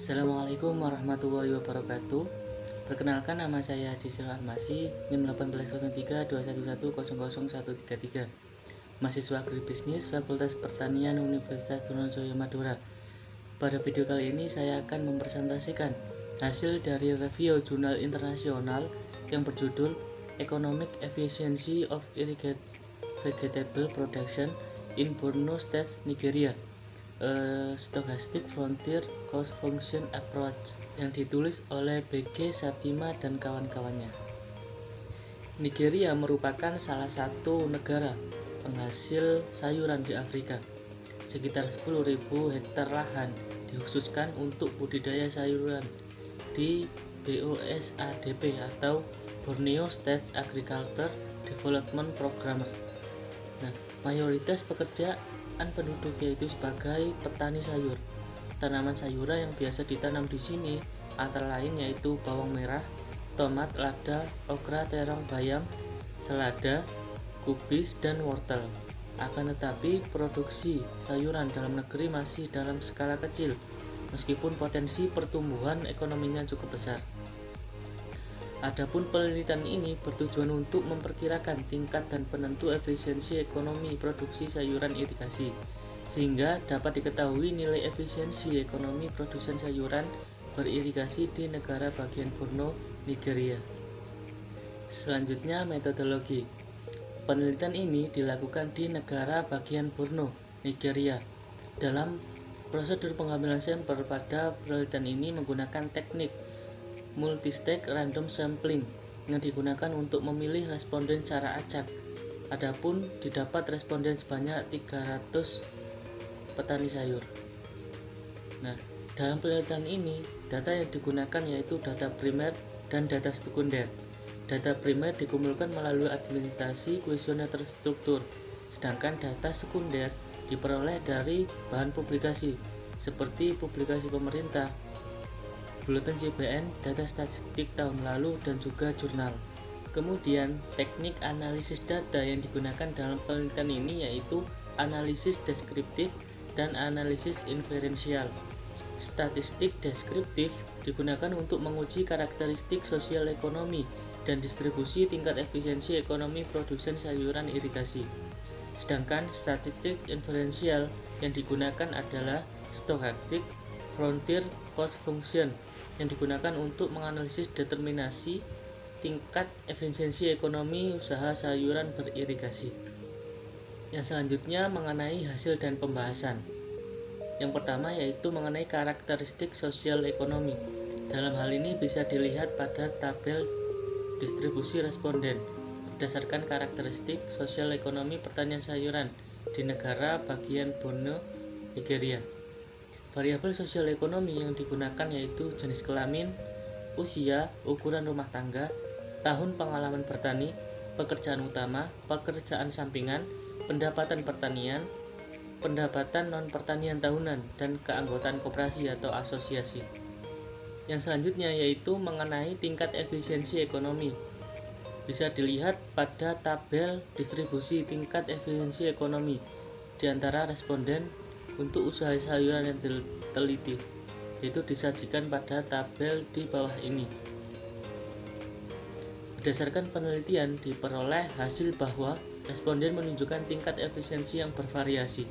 Assalamualaikum warahmatullahi wabarakatuh. Perkenalkan, nama saya Cisil Ahmasi, NIM 180321100133, mahasiswa agribisnis Fakultas Pertanian Universitas Trunojoyo Madura. Pada video kali ini saya akan mempresentasikan hasil dari review jurnal internasional yang berjudul Economic Efficiency of Irrigated Vegetable Production in Borno State, Nigeria, Stochastic Frontier Cost Function Approach, yang ditulis oleh BG Satima dan kawan-kawannya. Nigeria merupakan salah satu negara penghasil sayuran di Afrika. Sekitar 10.000 hektar lahan dikhususkan untuk budidaya sayuran di BOSADP atau Borneo State Agriculture Development Program. Nah, mayoritas pekerjaan penduduk yaitu sebagai petani sayur. Tanaman sayuran yang biasa ditanam di sini antara lain yaitu bawang merah, tomat, lada, okra, terong, bayam, selada, kubis, dan wortel. Akan tetapi produksi sayuran dalam negeri masih dalam skala kecil, meskipun potensi pertumbuhan ekonominya cukup besar. Adapun penelitian ini bertujuan untuk memperkirakan tingkat dan penentu efisiensi ekonomi produksi sayuran irigasi, sehingga dapat diketahui nilai efisiensi ekonomi produsen sayuran beririgasi di negara bagian Borno, Nigeria. Selanjutnya, metodologi. Penelitian ini dilakukan di negara bagian Borno, Nigeria. Dalam prosedur pengambilan sampel pada penelitian ini menggunakan teknik multistage random sampling yang digunakan untuk memilih responden secara acak. Adapun didapat responden sebanyak 300 petani sayur. Nah, dalam penelitian ini data yang digunakan yaitu data primer dan data sekunder. Data primer dikumpulkan melalui administrasi kuesioner terstruktur, sedangkan data sekunder diperoleh dari bahan publikasi seperti publikasi pemerintah, buletin CBN, data statistik tahun lalu, dan juga jurnal. Kemudian, teknik analisis data yang digunakan dalam penelitian ini yaitu analisis deskriptif dan analisis inferensial. Statistik deskriptif digunakan untuk menguji karakteristik sosial ekonomi dan distribusi tingkat efisiensi ekonomi produsen sayuran irigasi. Sedangkan statistik inferensial yang digunakan adalah Stochastic Frontier Cost Function yang digunakan untuk menganalisis determinasi tingkat efisiensi ekonomi usaha sayuran beririgasi. Yang selanjutnya mengenai hasil dan pembahasan. Yang pertama yaitu mengenai karakteristik sosial ekonomi. Dalam hal ini bisa dilihat pada tabel distribusi responden berdasarkan karakteristik sosial ekonomi pertanian sayuran di negara bagian Borno, Nigeria. Variabel sosial ekonomi yang digunakan yaitu jenis kelamin, usia, ukuran rumah tangga, tahun pengalaman bertani, pekerjaan utama, pekerjaan sampingan, pendapatan pertanian, pendapatan non-pertanian tahunan, dan keanggotaan koperasi atau asosiasi. Yang selanjutnya yaitu mengenai tingkat efisiensi ekonomi. Bisa dilihat pada tabel distribusi tingkat efisiensi ekonomi di antara responden untuk usaha sayuran yang teliti, itu disajikan pada tabel di bawah ini. Berdasarkan penelitian diperoleh hasil bahwa responden menunjukkan tingkat efisiensi yang bervariasi.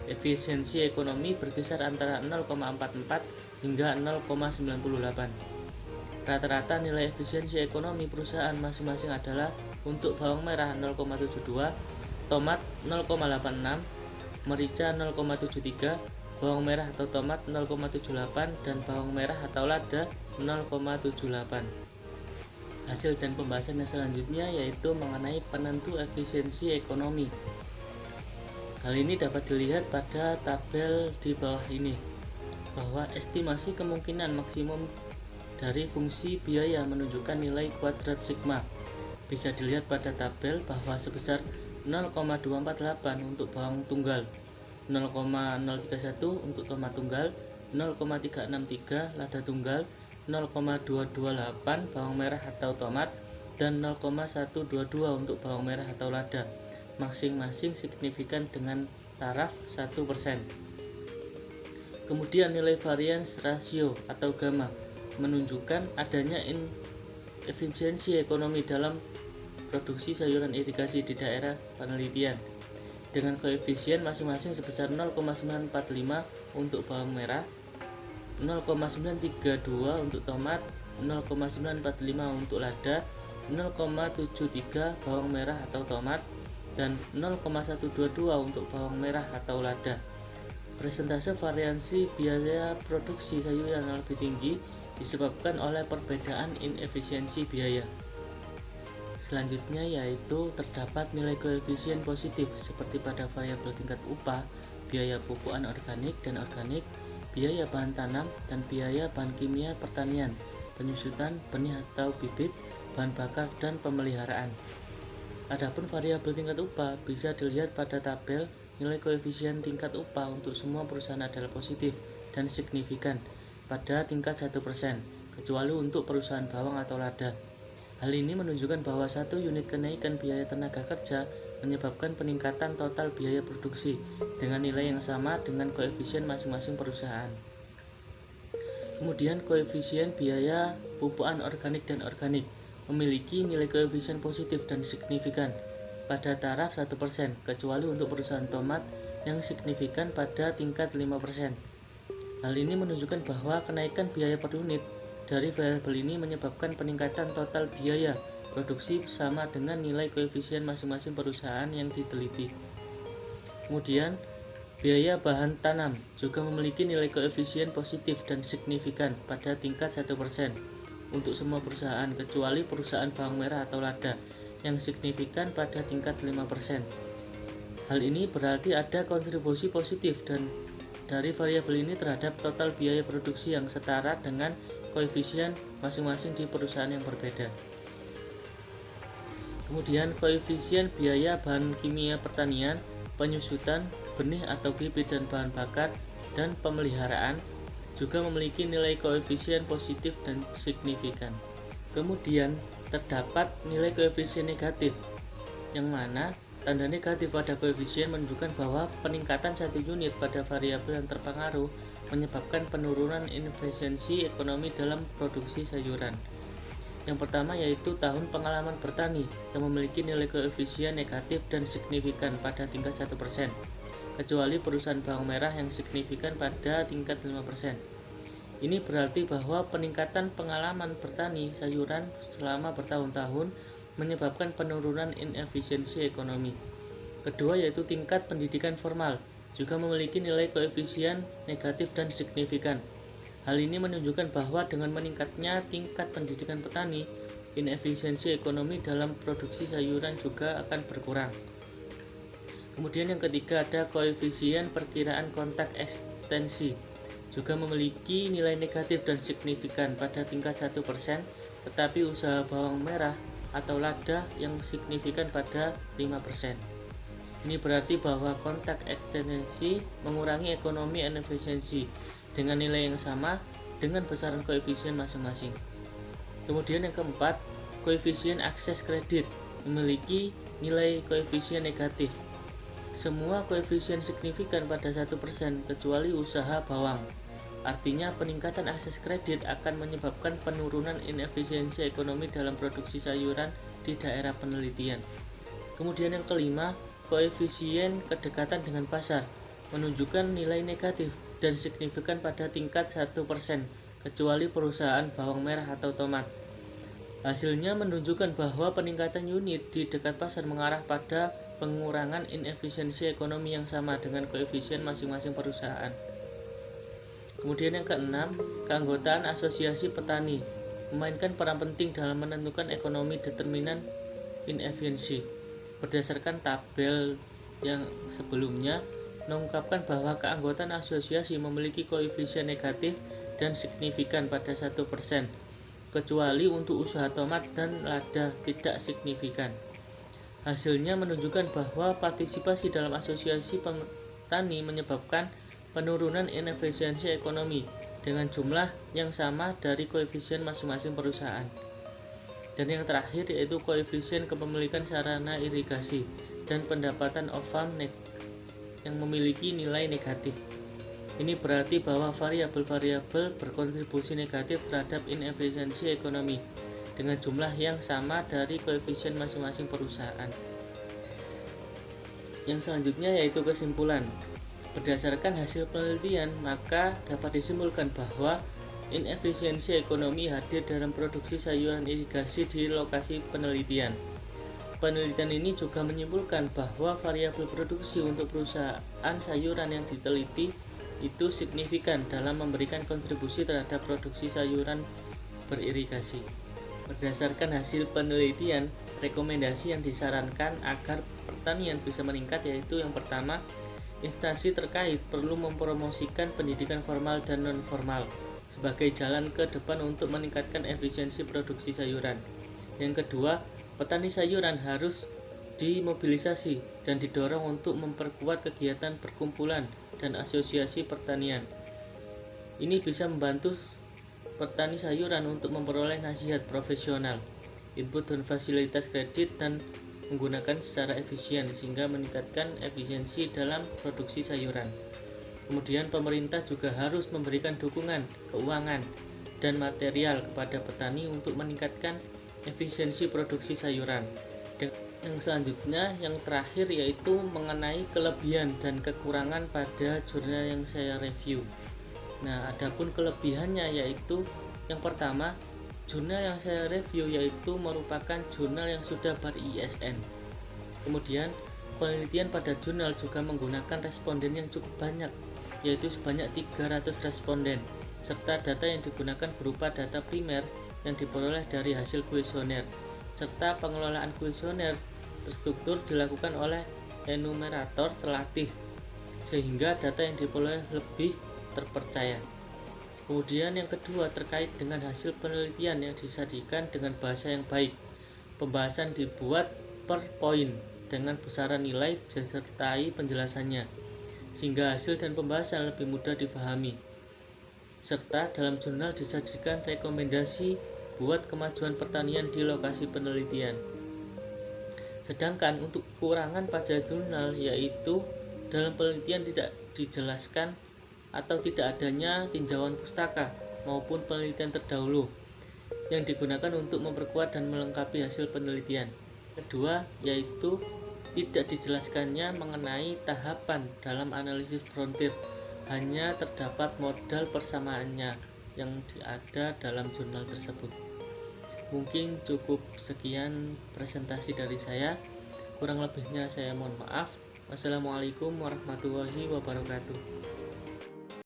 Efisiensi ekonomi berkisar antara 0,44 hingga 0,98. Rata-rata nilai efisiensi ekonomi perusahaan masing-masing adalah untuk bawang merah 0,72, tomat 0,86, merica 0,73, bawang merah atau tomat 0,78, dan bawang merah atau lada 0,78. Hasil dan pembahasan yang selanjutnya yaitu mengenai penentu efisiensi ekonomi. Hal ini dapat dilihat pada tabel di bawah ini, bahwa estimasi kemungkinan maksimum dari fungsi biaya menunjukkan nilai kuadrat sigma. Bisa dilihat pada tabel bahwa sebesar 0,248 untuk bawang tunggal, 0,031 untuk tomat tunggal, 0,363 lada tunggal, 0,228 bawang merah atau tomat, dan 0,122 untuk bawang merah atau lada, masing-masing signifikan dengan taraf 1%. Kemudian nilai variance ratio atau gamma menunjukkan adanya efisiensi ekonomi dalam produksi sayuran irigasi di daerah penelitian dengan koefisien masing-masing sebesar 0,945 untuk bawang merah, 0,932 untuk tomat, 0,945 untuk lada, 0,73 bawang merah atau tomat, dan 0,122 untuk bawang merah atau lada. Persentase variansi biaya produksi sayuran yang lebih tinggi disebabkan oleh perbedaan inefisiensi biaya. Selanjutnya yaitu terdapat nilai koefisien positif seperti pada variabel tingkat upah, biaya pupukan organik dan organik, biaya bahan tanam, dan biaya bahan kimia pertanian, penyusutan benih atau bibit, bahan bakar, dan pemeliharaan. Adapun variabel tingkat upah bisa dilihat pada tabel. Nilai koefisien tingkat upah untuk semua perusahaan adalah positif dan signifikan pada tingkat 1%, kecuali untuk perusahaan bawang atau lada. Hal ini menunjukkan bahwa 1 unit kenaikan biaya tenaga kerja menyebabkan peningkatan total biaya produksi dengan nilai yang sama dengan koefisien masing-masing perusahaan. Kemudian koefisien biaya pupukan organik dan organik memiliki nilai koefisien positif dan signifikan pada taraf 1%, kecuali untuk perusahaan tomat yang signifikan pada tingkat 5%. Hal ini menunjukkan bahwa kenaikan biaya per unit dari variabel ini menyebabkan peningkatan total biaya produksi sama dengan nilai koefisien masing-masing perusahaan yang diteliti. Kemudian, biaya bahan tanam juga memiliki nilai koefisien positif dan signifikan pada tingkat 1% untuk semua perusahaan, kecuali perusahaan bawang merah atau lada yang signifikan pada tingkat 5%. Hal ini berarti ada kontribusi positif dari variabel ini terhadap total biaya produksi yang setara dengan koefisien masing-masing di perusahaan yang berbeda. Kemudian koefisien biaya bahan kimia pertanian, penyusutan benih atau bibit dan bahan bakar, dan pemeliharaan juga memiliki nilai koefisien positif dan signifikan. Kemudian terdapat nilai koefisien negatif, yang mana tanda negatif pada koefisien menunjukkan bahwa peningkatan 1 unit pada variabel yang terpengaruh menyebabkan penurunan efisiensi ekonomi dalam produksi sayuran. Yang pertama yaitu tahun pengalaman bertani yang memiliki nilai koefisien negatif dan signifikan pada tingkat 1%, kecuali perusahaan bawang merah yang signifikan pada tingkat 5%. Ini berarti bahwa peningkatan pengalaman bertani sayuran selama bertahun-tahun menyebabkan penurunan inefisiensi ekonomi. Kedua yaitu tingkat pendidikan formal juga memiliki nilai koefisien negatif dan signifikan. Hal ini menunjukkan bahwa dengan meningkatnya tingkat pendidikan petani, inefisiensi ekonomi dalam produksi sayuran juga akan berkurang. Kemudian yang ketiga ada koefisien perkiraan kontak ekstensi, juga memiliki nilai negatif dan signifikan pada tingkat 1%, tetapi usaha bawang merah atau lada yang signifikan pada 5%. Ini berarti bahwa kontak ekstensi mengurangi ekonomi inefisiensi dengan nilai yang sama dengan besaran koefisien masing-masing. Kemudian yang keempat, koefisien akses kredit memiliki nilai koefisien negatif. Semua koefisien signifikan pada 1% kecuali usaha bawang. Artinya peningkatan akses kredit akan menyebabkan penurunan inefisiensi ekonomi dalam produksi sayuran di daerah penelitian. Kemudian yang kelima, koefisien kedekatan dengan pasar menunjukkan nilai negatif dan signifikan pada tingkat 1%, kecuali perusahaan bawang merah atau tomat. Hasilnya menunjukkan bahwa peningkatan unit di dekat pasar mengarah pada pengurangan inefisiensi ekonomi yang sama dengan koefisien masing-masing perusahaan. Kemudian yang keenam, keanggotaan asosiasi petani memainkan peran penting dalam menentukan ekonomi determinan inefisiensi. Berdasarkan tabel yang sebelumnya, mengungkapkan bahwa keanggotaan asosiasi memiliki koefisien negatif dan signifikan pada 1%, kecuali untuk usaha tomat dan lada tidak signifikan. Hasilnya menunjukkan bahwa partisipasi dalam asosiasi petani menyebabkan penurunan inefisiensi ekonomi dengan jumlah yang sama dari koefisien masing-masing perusahaan. Dan yang terakhir yaitu koefisien kepemilikan sarana irigasi dan pendapatan off-farm yang memiliki nilai negatif. Ini berarti bahwa variabel-variabel berkontribusi negatif terhadap inefisiensi ekonomi dengan jumlah yang sama dari koefisien masing-masing perusahaan. Yang selanjutnya yaitu kesimpulan. Berdasarkan hasil penelitian, maka dapat disimpulkan bahwa inefisiensi ekonomi hadir dalam produksi sayuran irigasi di lokasi penelitian. Penelitian ini juga menyimpulkan bahwa variabel produksi untuk perusahaan sayuran yang diteliti itu signifikan dalam memberikan kontribusi terhadap produksi sayuran beririgasi. Berdasarkan hasil penelitian, rekomendasi yang disarankan agar pertanian bisa meningkat yaitu yang pertama, instansi terkait perlu mempromosikan pendidikan formal dan non-formal sebagai jalan ke depan untuk meningkatkan efisiensi produksi sayuran. Yang kedua, petani sayuran harus dimobilisasi dan didorong untuk memperkuat kegiatan perkumpulan dan asosiasi pertanian. Ini bisa membantu petani sayuran untuk memperoleh nasihat profesional, input dan fasilitas kredit dan menggunakan secara efisien sehingga meningkatkan efisiensi dalam produksi sayuran. Kemudian pemerintah juga harus memberikan dukungan keuangan dan material kepada petani untuk meningkatkan efisiensi produksi sayuran. Yang selanjutnya, yang terakhir yaitu mengenai kelebihan dan kekurangan pada jurnal yang saya review. Nah, adapun kelebihannya yaitu yang pertama, jurnal yang saya review yaitu merupakan jurnal yang sudah ber-ISN. Kemudian, penelitian pada jurnal juga menggunakan responden yang cukup banyak, yaitu sebanyak 300 responden, serta data yang digunakan berupa data primer yang diperoleh dari hasil kuesioner, serta pengelolaan kuesioner terstruktur dilakukan oleh enumerator terlatih, sehingga data yang diperoleh lebih terpercaya. Kemudian yang kedua terkait dengan hasil penelitian yang disajikan dengan bahasa yang baik. Pembahasan dibuat per poin dengan besaran nilai disertai penjelasannya, sehingga hasil dan pembahasan lebih mudah difahami. Serta dalam jurnal disajikan rekomendasi buat kemajuan pertanian di lokasi penelitian. Sedangkan untuk kekurangan pada jurnal yaitu dalam penelitian tidak dijelaskan atau tidak adanya tinjauan pustaka maupun penelitian terdahulu yang digunakan untuk memperkuat dan melengkapi hasil penelitian. Kedua, yaitu tidak dijelaskannya mengenai tahapan dalam analisis frontier, hanya terdapat modal persamaannya yang ada dalam jurnal tersebut. Mungkin cukup sekian presentasi dari saya, kurang lebihnya saya mohon maaf. Wassalamualaikum warahmatullahi wabarakatuh.